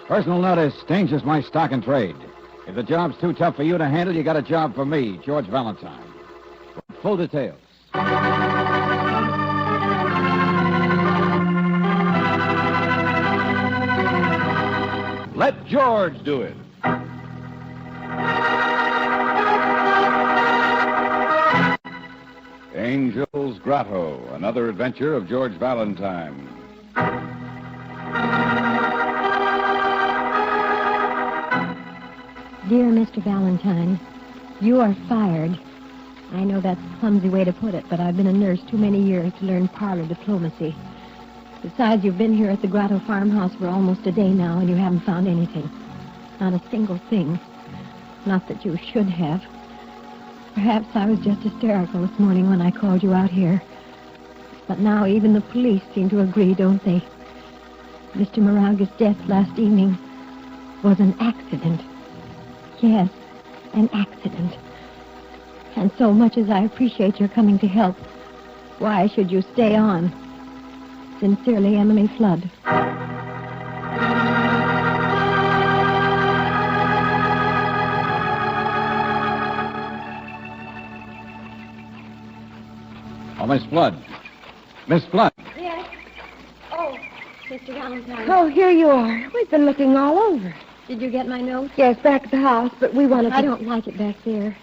Personal notice, danger's my stock and trade. If the job's too tough for you to handle, you got a job for me, George Valentine. Full details. Let George do it. Angels Grotto, another adventure of George Valentine. Dear Mr. Valentine, you are fired. I know that's a clumsy way to put it, but I've been a nurse too many years to learn parlor diplomacy. Besides, you've been here at the Grotto farmhouse for almost a day now, and you haven't found anything. Not a single thing. Not that you should have. Perhaps I was just hysterical this morning when I called you out here. But now even the police seem to agree, don't they? Mr. Moraga's death last evening was an accident. Yes, an accident. And so much as I appreciate your coming to help, why should you stay on? Sincerely, Emily Flood. Oh, Miss Flood. Miss Flood. Yes. Oh, Mr. Valentine. Oh, here you are. We've been looking all over. Did you get my note? Yes, back at the house, but we wanted to... I don't like it back there.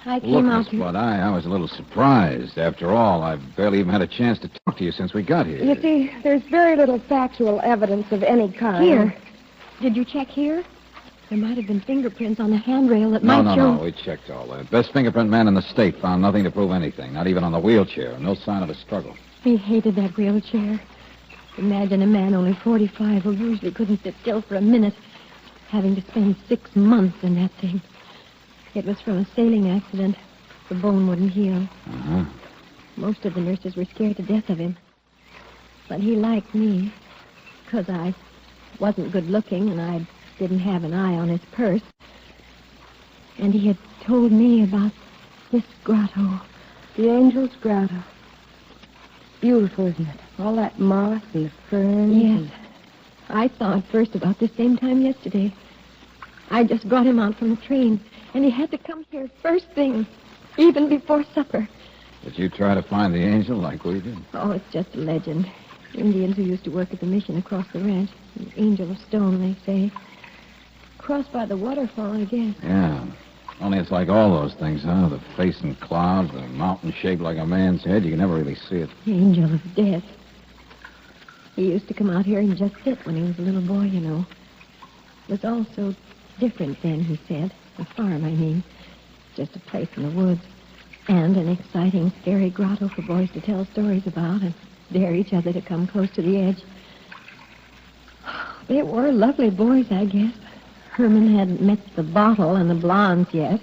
I Look, came out Miss here. Flood, I was a little surprised. After all, I've barely even had a chance to talk to you since we got here. You see, there's very little factual evidence of any kind. Here. Did you check here? There might have been fingerprints on the handrail that might show... No. We checked all that. Best fingerprint man in the state found nothing to prove anything, not even on the wheelchair. No sign of a struggle. He hated that wheelchair. Imagine a man only 45 who usually couldn't sit still for a minute, having to spend 6 months in that thing. It was from a sailing accident. The bone wouldn't heal. Uh-huh. Most of the nurses were scared to death of him. But he liked me, because I wasn't good looking and I didn't have an eye on his purse. And he had told me about this grotto. The Angels Grotto. Beautiful, isn't it? All that moss and the ferns. Yes. I saw it first about the same time yesterday. I just brought him out from the train, and he had to come here first thing, even before supper. Did you try to find the angel like we did? Oh, it's just a legend. Indians who used to work at the mission across the ranch. An angel of stone, they say. Crossed by the waterfall, I guess. Yeah. Only it's like all those things, huh? The face in clouds, the mountain shaped like a man's head. You can never really see it. Angel of death. He used to come out here and just sit when he was a little boy, you know. It was all so different then, he said. The farm, I mean. Just a place in the woods. And an exciting, scary grotto for boys to tell stories about and dare each other to come close to the edge. They were lovely boys, I guess. Herman hadn't met the bottle and the blondes yet.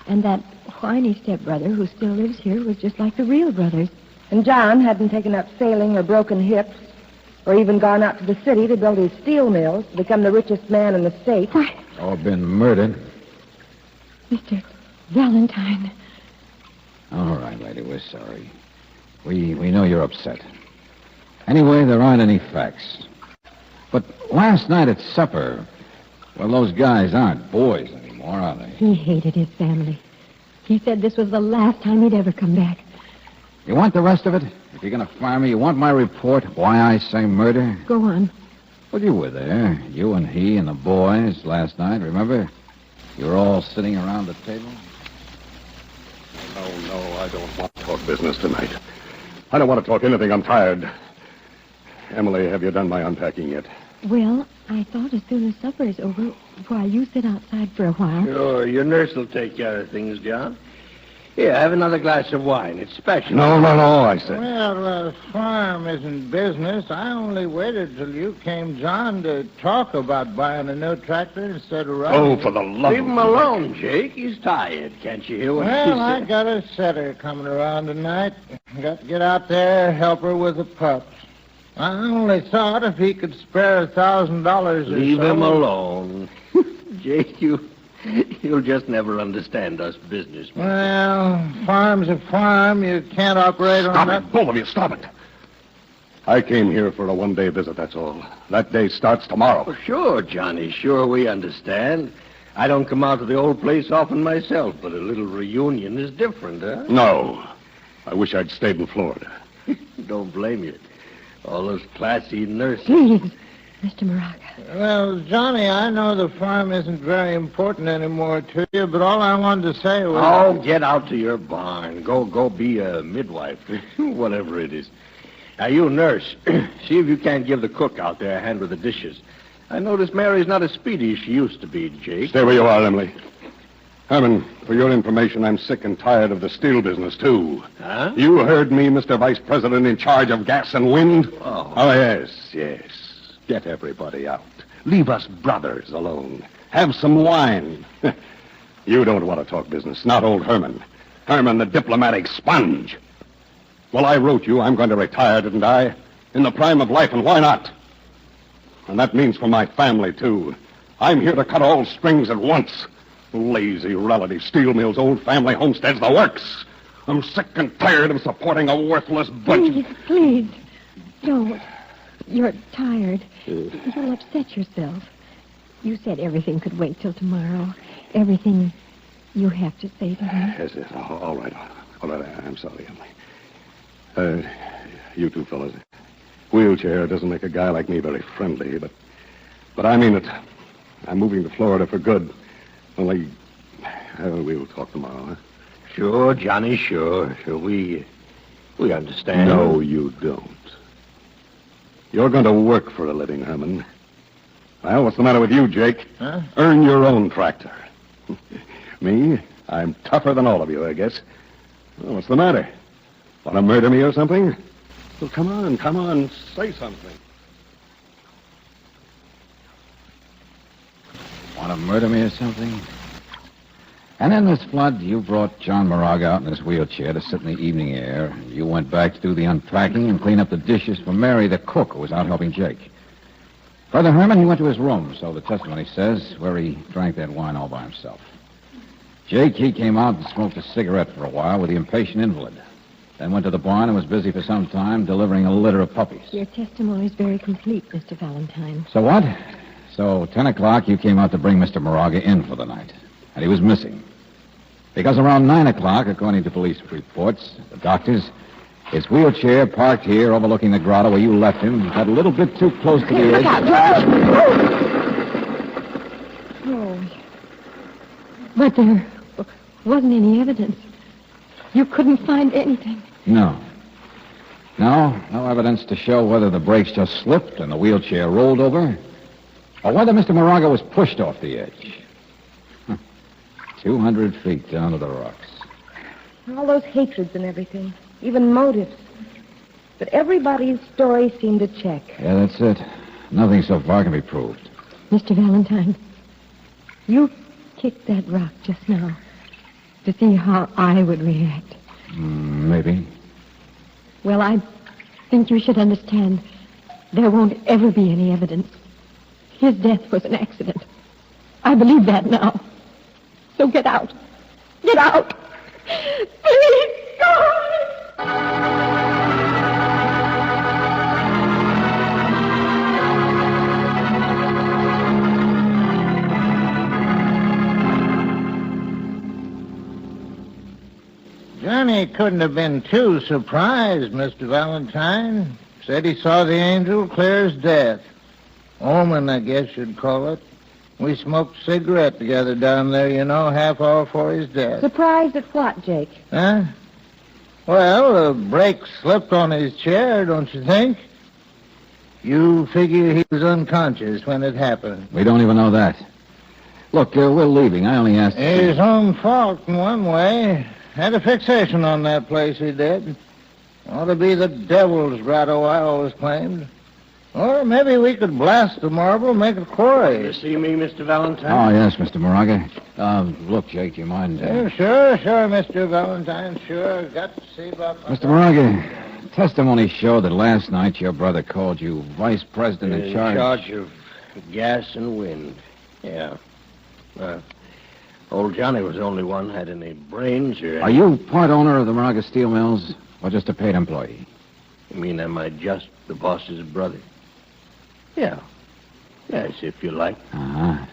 And that whiny stepbrother who still lives here was just like the real brothers. And John hadn't taken up sailing or broken hips, or even gone out to the city to build his steel mills to become the richest man in the state. Why, Or been murdered. Mr. Valentine. All right, lady, we're sorry. We know you're upset. Anyway, there aren't any facts. But last night at supper, well, those guys aren't boys anymore, are they? He hated his family. He said this was the last time he'd ever come back. You want the rest of it? If you're going to fire me, you want my report, why I say murder? Go on. Well, you were there. You and he and the boys last night, remember? You were all sitting around the table. No, I don't want to talk business tonight. I don't want to talk anything. I'm tired. Emily, have you done my unpacking yet? Well, I thought as soon as supper's over, why, you sit outside for a while. Sure, your nurse will take care of things, John. Here, have another glass of wine. It's special. No, I said. Well, farm isn't business. I only waited till you came, John, to talk about buying a new tractor instead of riding. Oh, for the love Leave of... him alone, Jake. He's tired. Can't you hear what he Well, I said? got a setter coming around tonight. Got to get out there, help her with the pups. I only thought if he could spare $1,000 or so. Leave him alone. Jake, you'll just never understand us businessmen. Well, farm's a farm. You can't operate on Stop that. it, both of you, stop it. I came here for a one-day visit, that's all. That day starts tomorrow. Well, sure, Johnny, sure, we understand. I don't come out to the old place often myself, but a little reunion is different, huh? No. I wish I'd stayed in Florida. Don't blame you. All those classy nurses. Please, Mr. Moraga. Well, Johnny, I know the farm isn't very important anymore to you, but all I wanted to say was... Oh, get out to your barn. Go be a midwife, whatever it is. Now, you nurse, see if you can't give the cook out there a hand with the dishes. I notice Mary's not as speedy as she used to be, Jake. Stay where you are, Emily. Herman, for your information, I'm sick and tired of the steel business, too. Huh? You heard me, Mr. Vice President in charge of gas and wind? Oh, yes. Get everybody out. Leave us brothers alone. Have some wine. You don't want to talk business, not old Herman. Herman, the diplomatic sponge. Well, I wrote you I'm going to retire, didn't I? In the prime of life, and why not? And that means for my family, too. I'm here to cut all strings at once. Lazy relative steel mills, old family homesteads, the works. I'm sick and tired of supporting a worthless bunch. Please. Don't. You're tired. You'll upset yourself. You said everything could wait till tomorrow. Everything you have to say to me. Yes, all right. I'm sorry, Emily. You two fellas. Wheelchair doesn't make a guy like me very friendly, but I mean it. I'm moving to Florida for good. Only, we'll talk tomorrow, huh? sure, Johnny, sure. We understand. No, you don't. You're going to work for a living, Herman. Well, what's the matter with you, Jake? Huh? Earn your own tractor. Me? I'm tougher than all of you, I guess. Well, what's the matter? Want to murder me or something? Well, come on, say something. Want to murder me or something? And then, Miss Flood, you brought John Moraga out in his wheelchair to sit in the evening air. You went back to do the unpacking and clean up the dishes for Mary, the cook, who was out helping Jake. Further, Herman, he went to his room, so the testimony says, where he drank that wine all by himself. Jake, he came out and smoked a cigarette for a while with the impatient invalid. Then went to the barn and was busy for some time delivering a litter of puppies. Your testimony is very complete, Mr. Valentine. So what? So 10 o'clock, you came out to bring Mr. Moraga in for the night. And he was missing. Because around 9 o'clock, according to police reports, the doctors, his wheelchair parked here overlooking the grotto where you left him got a little bit too close to the edge. Oh. But there wasn't any evidence. You couldn't find anything. No. No evidence to show whether the brakes just slipped and the wheelchair rolled over, or whether Mr. Moraga was pushed off the edge. 200 feet down to the rocks. All those hatreds and everything, even motives. But everybody's story seemed to check. Yeah, that's it. Nothing so far can be proved. Mr. Valentine, you kicked that rock just now to see how I would react. Maybe. Well, I think you should understand there won't ever be any evidence. His death was an accident. I believe that now. So get out. Get out. Please, go. Johnny couldn't have been too surprised, Mr. Valentine. Said he saw the angel clear as death. Omen, I guess you'd call it. We smoked a cigarette together down there, you know, half hour before his death. Surprised at what, Jake? Huh? Well, the brake slipped on his chair, don't you think? You figure he was unconscious when it happened. We don't even know that. Look, we're leaving. I only asked... His own fault in one way. Had a fixation on that place, he did. Ought to be the devil's grotto, I always claimed. Or maybe we could blast the marble, make a quarry. You see me, Mr. Valentine? Oh, yes, Mr. Moraga. Look, Jake, do you mind... Sure, Mr. Valentine, sure. Got to see about... Mr. Moraga, testimony showed that last night your brother called you vice president in charge... In charge of gas and wind. Yeah. Old Johnny was the only one had any brains or... Are you part owner of the Moraga Steel Mills, or just a paid employee? You mean, am I just the boss's brother? Yeah. Yes, if you like. Uh-huh.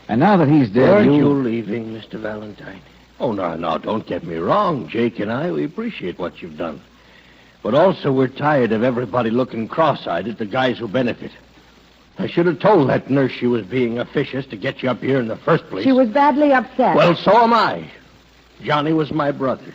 And now that he's dead, Aren't you leaving, Mr. Valentine? Oh, no, don't get me wrong. Jake and I, we appreciate what you've done. But also, we're tired of everybody looking cross-eyed at the guys who benefit. I should have told that nurse she was being officious to get you up here in the first place. She was badly upset. Well, so am I. Johnny was my brother.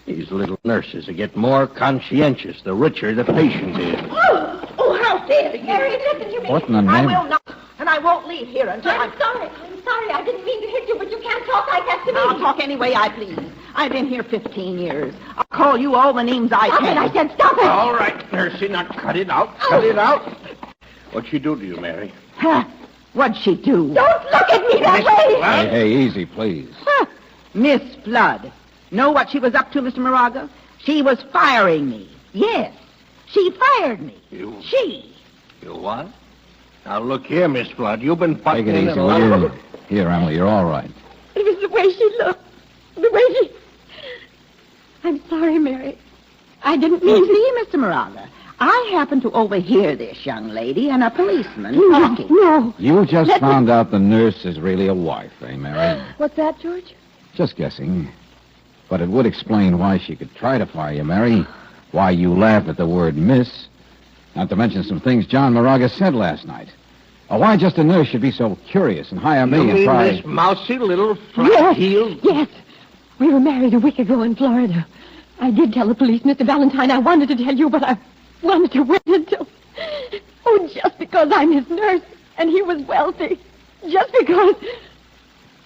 These little nurses will get more conscientious the richer the patient is. Oh, how dare you? Mary, listen to me. What in the I name? will not, and I won't leave here until I'm sorry. I didn't mean to hit you, but you can't talk like that to me. I'll talk any way I please. I've been here 15 years. I'll call you all the names I Stop can. it, I said stop it. All right, nursey, now cut it out. Cut it out. What'd she do to you, Mary? Huh? What'd she do? Don't look at me that way. Hey, easy, please. Huh. Miss Flood. Know what she was up to, Mr. Moraga? She was firing me. Yes. She fired me. You what? Now, look here, Miss Flood. You've been Take fighting it easy, will you? Here, Emily, you're all right. It was the way she looked. The way she... I'm sorry, Mary. I didn't mean You to... see, Mr. Moraga, I happened to overhear this young lady and a policeman talking. No. You just found out the nurse is really a wife, eh, Mary? What's that, George? Just guessing. But it would explain why she could try to fire you, Mary. Why you laugh at the word miss. Not to mention some things John Moraga said last night. Or why just a nurse should be so curious and hire me You and mean try... this mousy little Yes, flat-heeled... yes. We were married a week ago in Florida. I did tell the police, Mr. Valentine. I wanted to tell you, but I wanted to wait until... Oh, just because I'm his nurse and he was wealthy. Just because...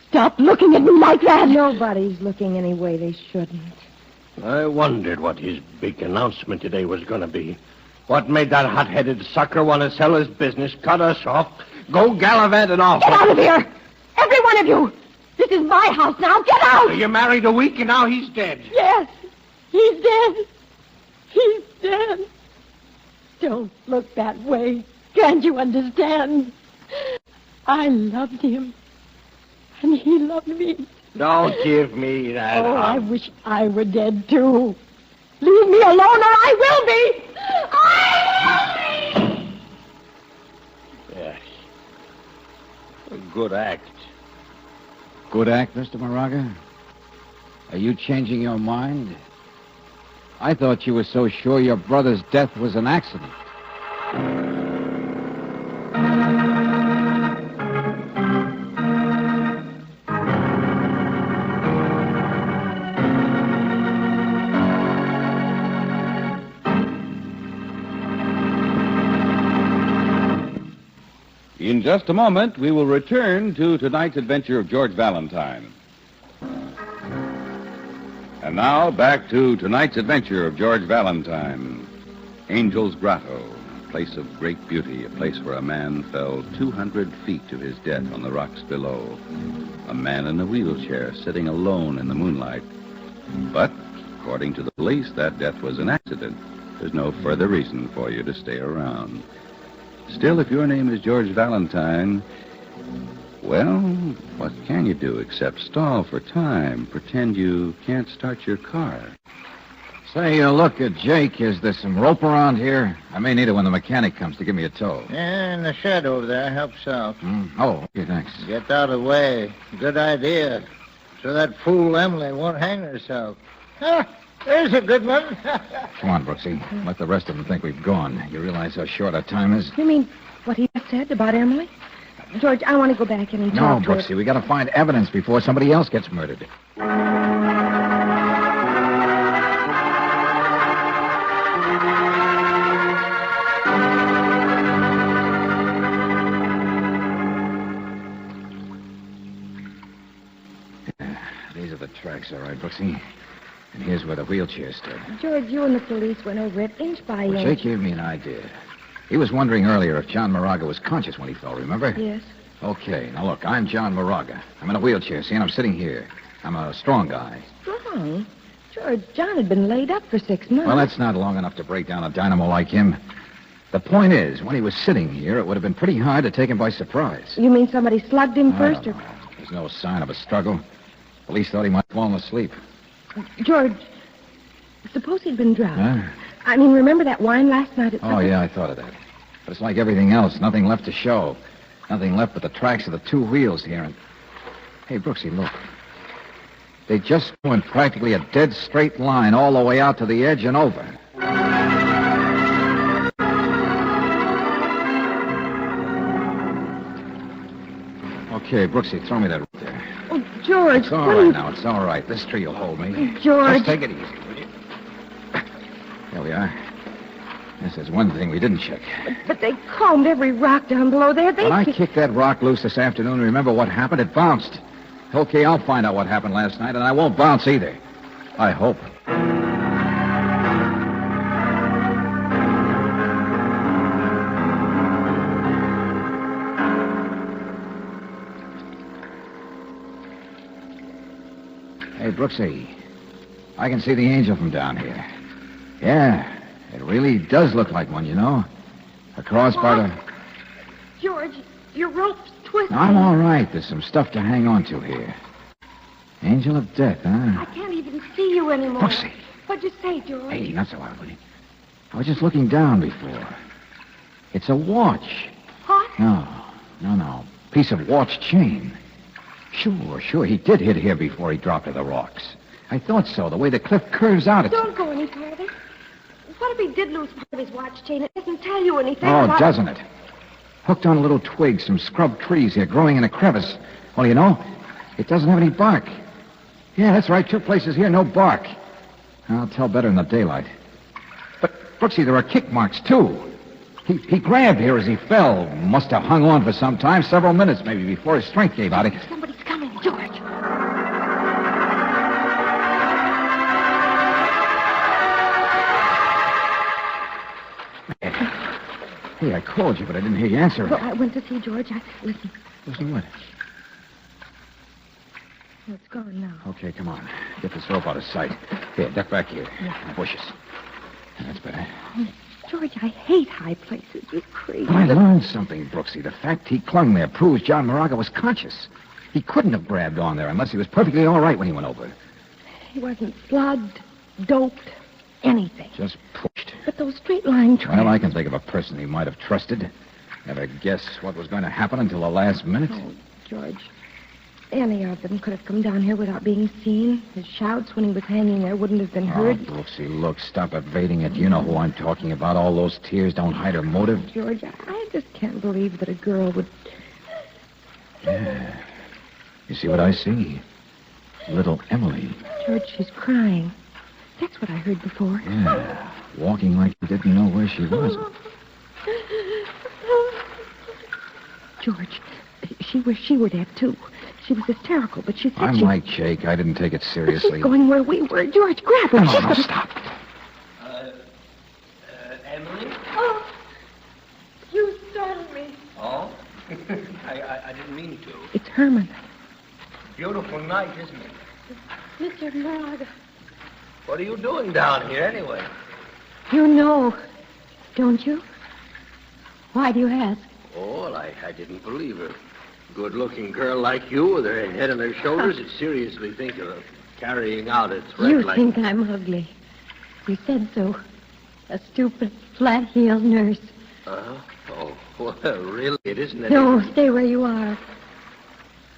Stop looking at me like that. Nobody's looking any way they shouldn't. I wondered what his big announcement today was going to be. What made that hot-headed sucker want to sell his business, cut us off, go gallivanting off? Get out of here! Every one of you! This is my house now. Get out! You married a week and now he's dead. Yes, he's dead. He's dead. Don't look that way. Can't you understand? I loved him. And he loved me. Don't give me that. Oh, I wish I were dead, too. Leave me alone or I will be. I will be! Yes. A good act. Good act, Mr. Moraga? Are you changing your mind? I thought you were so sure your brother's death was an accident. In just a moment, we will return to tonight's adventure of George Valentine. And now, back to tonight's adventure of George Valentine. Angels Grotto, a place of great beauty, a place where a man fell 200 feet to his death on the rocks below. A man in a wheelchair sitting alone in the moonlight. But, according to the police, that death was an accident. There's no further reason for you to stay around. Still, if your name is George Valentine, well, what can you do except stall for time, pretend you can't start your car? Say, look, Jake, is there some rope around here? I may need it when the mechanic comes to give me a tow. Yeah, in the shed over there. Help yourself. Oh, okay, thanks. Get out of the way. Good idea. So that fool Emily won't hang herself. Ah, there's a good one. Come on, Brooksy. Let the rest of them think we've gone. You realize how short our time is? You mean what he just said about Emily? George, I want to go back in and No, talk to her. Brooksy, we got to find evidence before somebody else gets murdered. These are the tracks, all right, Brooksy. And here's where the wheelchair stood. George, you and the police went over it inch by Well, inch. Jake gave me an idea. He was wondering earlier if John Moraga was conscious when he fell, remember? Yes. Okay, now look, I'm John Moraga. I'm in a wheelchair, see, and I'm sitting here. I'm a strong guy. Strong? George, John had been laid up for 6 months. Well, that's not long enough to break down a dynamo like him. The point is, when he was sitting here, it would have been pretty hard to take him by surprise. You mean somebody slugged him I first? don't know. There's no sign of a struggle. Police thought he might have fallen asleep. George, Suppose he'd been drunk. Huh? I mean, remember that wine last night at supper? Oh, yeah, I thought of that. But it's like everything else. Nothing left to show. Nothing left but the tracks of the two wheels here. And hey, Brooksy, look. They just went practically a dead straight line all the way out to the edge and over. Okay, Brooksy, throw me that rope there. Oh, George. It's all right now. It's all right. This tree will hold me. George. Just take it easy, will you? There we are. Yes, there's one thing we didn't check. But they combed every rock down below there. When I kicked that rock loose this afternoon, remember what happened? It bounced. Okay, I'll find out what happened last night, and I won't bounce either. I hope. Hey, Brooksy, I can see the Angel from down here. Yeah, it really does look like one, you know. A crossbar to... George, your rope's twisted. I'm all right. There's some stuff to hang on to here. Angel of Death, huh? I can't even see you anymore. Brooksy. What'd you say, George? Hey, not so loud, will you? I was just looking down before. It's a watch. What? No. Piece of watch chain. Sure. He did hit here before he dropped to the rocks. I thought so. The way the cliff curves out, it's... Don't go any further. What if he did lose part of his watch chain? It doesn't tell you anything. Oh, about... doesn't it? Hooked on a little twig, some scrub trees here growing in a crevice. Well, you know, it doesn't have any bark. Yeah, that's right. 2 places here, no bark. I'll tell better in the daylight. But, Brooksy, there are kick marks, too. He grabbed here as he fell. Must have hung on for some time, several minutes maybe, before his strength gave out. Somebody's coming, George. Hey, I called you, but I didn't hear you answer. Well, I went to see George. Listen. Listen what? Oh, it's gone now. Okay, come on. Get this rope out of sight. Here, duck back here. In the bushes. That's better. Oh, George, I hate high places. You're crazy. But I learned something, Brooksy. The fact he clung there proves John Moraga was conscious. He couldn't have grabbed on there unless he was perfectly all right when he went over. He wasn't slugged, doped, anything. Just pushed. But those straight line tracks... Well, I can think of a person he might have trusted. Never guess what was going to happen until the last minute. Oh, George. Any of them could have come down here without being seen. His shouts when he was hanging there wouldn't have been heard. Oh, Brooksy, look, stop evading it. You know who I'm talking about. All those tears don't hide her motive. George, I just can't believe that a girl would... Yeah. You see what I see? Little Emily. George, she's crying. That's what I heard before. Yeah. Walking like she didn't know where she was. George, she were dead, too. She was hysterical, but she said I'm like Jake. I didn't take it seriously. She's going where we were. George, grab her. No, stop. Emily? Oh, you startled me. Oh? I didn't mean to. It's Herman. Beautiful night, isn't it? Mr. Moraga. What are you doing down here, anyway? You know, don't you? Why do you ask? Oh, well, I didn't believe a good-looking girl like you with her head on her shoulders would seriously think of carrying out a threat You like... think I'm ugly. You said so. A stupid, flat-heeled nurse. Uh-huh. Oh, well, really, it isn't any... No, stay where you are.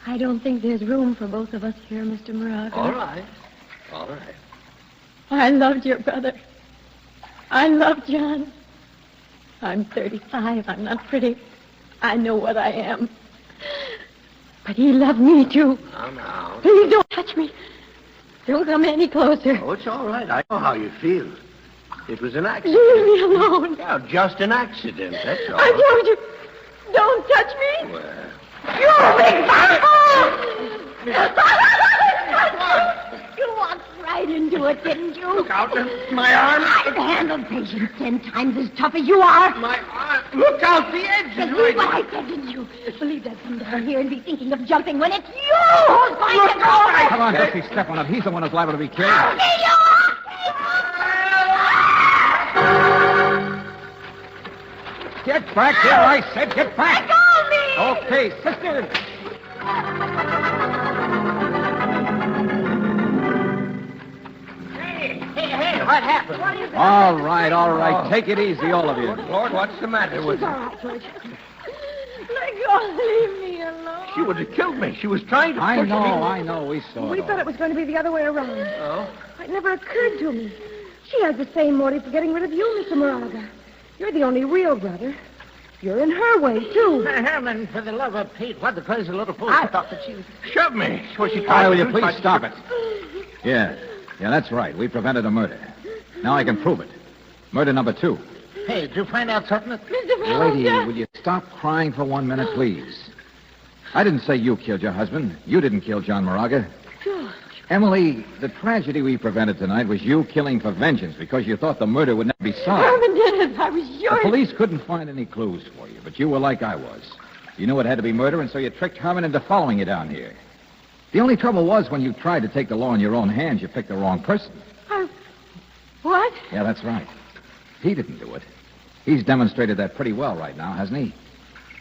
I don't think there's room for both of us here, Mr. Moraga. All right. All right. I loved your brother. I loved John. I'm 35. I'm not pretty. I know what I am. But he loved me, too. Now. Please don't touch me. Don't come any closer. Oh, it's all right. I know how you feel. It was an accident. Leave me alone. Yeah, just an accident, that's all. I told you, don't touch me. Well... You big You walked right into it, didn't you? Look out, my arm. I've handled patients 10 times as tough as you are. My arm. Look out, the edge is Believe what right. I said, didn't you? Believe that come down here and be thinking of jumping when it's you who's going to go. Come on, Dixie, step on it. He's the one who's liable to be killed. Get back here, I said. Get back. Let go of me. Okay, sister. Hey, What happened? What is it? All right. Take it easy, all of you. Lord, what's the matter with She's all her? right, George. Let go. Leave me alone. She would have killed me. She was trying to I push me. know. We saw We it thought all. it was going to be the other way around. Oh? It never occurred to me. She has the same motive for getting rid of you, Mr. Moraga. You're the only real brother. You're in her way, too. Herman, for the love of Pete, what the crazy little fool... I thought that she was... Shove me. Was she All right, trying will to you please stop it? Yeah, that's right. We prevented a murder. Now I can prove it. Murder number 2. Hey, did you find out something? Mr. Lady, Valentine. will you stop crying for 1 minute, please? I didn't say you killed your husband. You didn't kill John Moraga. George. Emily, the tragedy we prevented tonight was you killing for vengeance because you thought the murder would never be solved. Herman did it. I was The yours. police couldn't find any clues for you, but you were like I was. You knew it had to be murder, and so you tricked Herman into following you down here. The only trouble was when you tried to take the law in your own hands, you picked the wrong person. What? Yeah, that's right. He didn't do it. He's demonstrated that pretty well right now, hasn't he?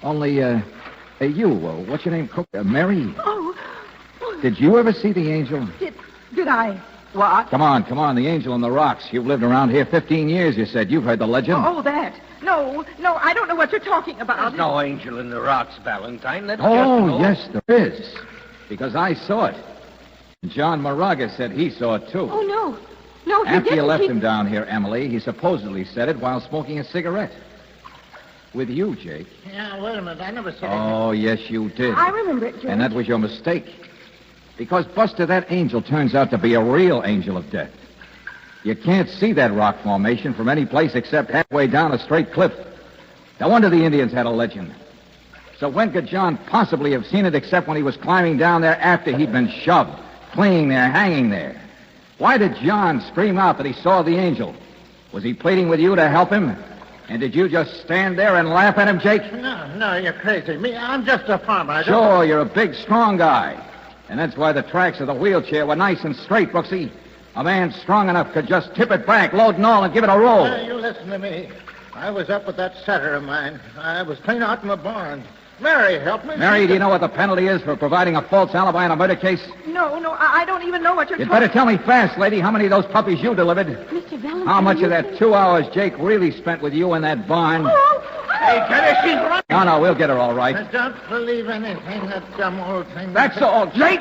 Only, you, what's your name, Cook? Mary? Oh. Did you ever see the angel? Did I? What? Come on, the angel in the rocks. You've lived around here 15 years, you said. You've heard the legend. Oh, that. No, I don't know what you're talking about. There's no angel in the rocks, Valentine. That's Oh, just yes, there is. Because I saw it. John Moraga said he saw it, too. Oh, no. No, he After you didn't. left He- him down here, Emily, he supposedly said it while smoking a cigarette. With you, Jake. Yeah, wait a minute. I never said Oh, yes, you did. I remember it, George. And that was your mistake. Because, Buster, that angel turns out to be a real angel of death. You can't see that rock formation from any place except halfway down a straight cliff. No wonder the Indians had a legend. So when could John possibly have seen it except when he was climbing down there after he'd been shoved, clinging there, hanging there? Why did John scream out that he saw the angel? Was he pleading with you to help him? And did you just stand there and laugh at him, Jake? No, you're crazy. Me, I'm just a farmer. I don't... Sure, you're a big, strong guy. And that's why the tracks of the wheelchair were nice and straight, Brooksy. A man strong enough could just tip it back, load and all, and give it a roll. You listen to me. I was up with that setter of mine. I was clean out in the barn. Mary, help me. Mary, do you know what the penalty is for providing a false alibi in a murder case? No, I don't even know what you're You'd talking better tell me fast, lady, how many of those puppies you delivered. Mr. Valentine. How much of that 2 hours Jake really spent with you in that barn? Hey, get her. She's running. No, we'll get her all I right. don't believe anything that dumb old thing... That's all, Jake!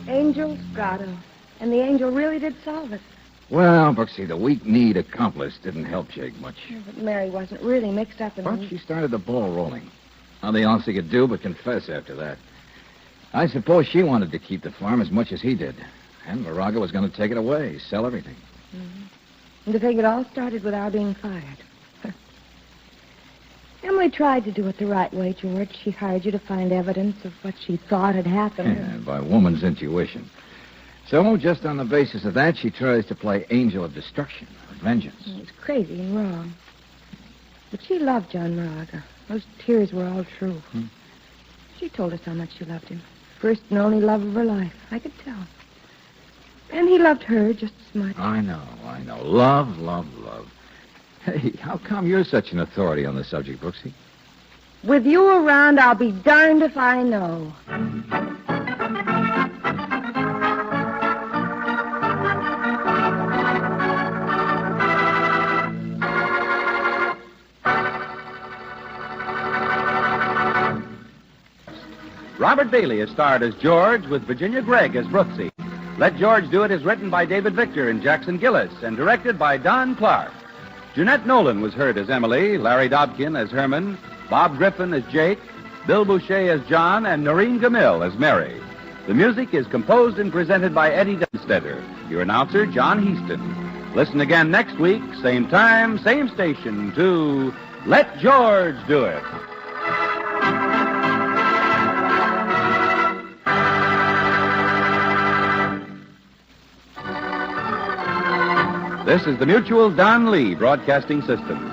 Angels Grotto. And the angel really did solve it. Well, Brooksy, the weak-kneed accomplice didn't help Jake much. But Mary wasn't really mixed up in But it. she started the ball rolling. Nothing else he could do but confess after that. I suppose she wanted to keep the farm as much as he did. And Moraga was going to take it away, sell everything. And to think it all started with our being fired. Emily tried to do it the right way, George. She hired you to find evidence of what she thought had happened. And by woman's intuition. So, just on the basis of that, she tries to play angel of destruction, of vengeance. It's crazy and wrong. But she loved John Moraga. Those tears were all true. She told us how much she loved him. First and only love of her life. I could tell. And he loved her just as much. I know. Love, love, love. Hey, how come you're such an authority on the subject, Brooksy? With you around, I'll be darned if I know. Robert Bailey is starred as George with Virginia Gregg as Brooksy. Let George Do It is written by David Victor and Jackson Gillis and directed by Don Clark. Jeanette Nolan was heard as Emily, Larry Dobkin as Herman, Bob Griffin as Jake, Bill Boucher as John, and Noreen Gamil as Mary. The music is composed and presented by Eddie Dunstetter. Your announcer, John Heaston. Listen again next week, same time, same station, to Let George Do It. This is the Mutual Don Lee Broadcasting System.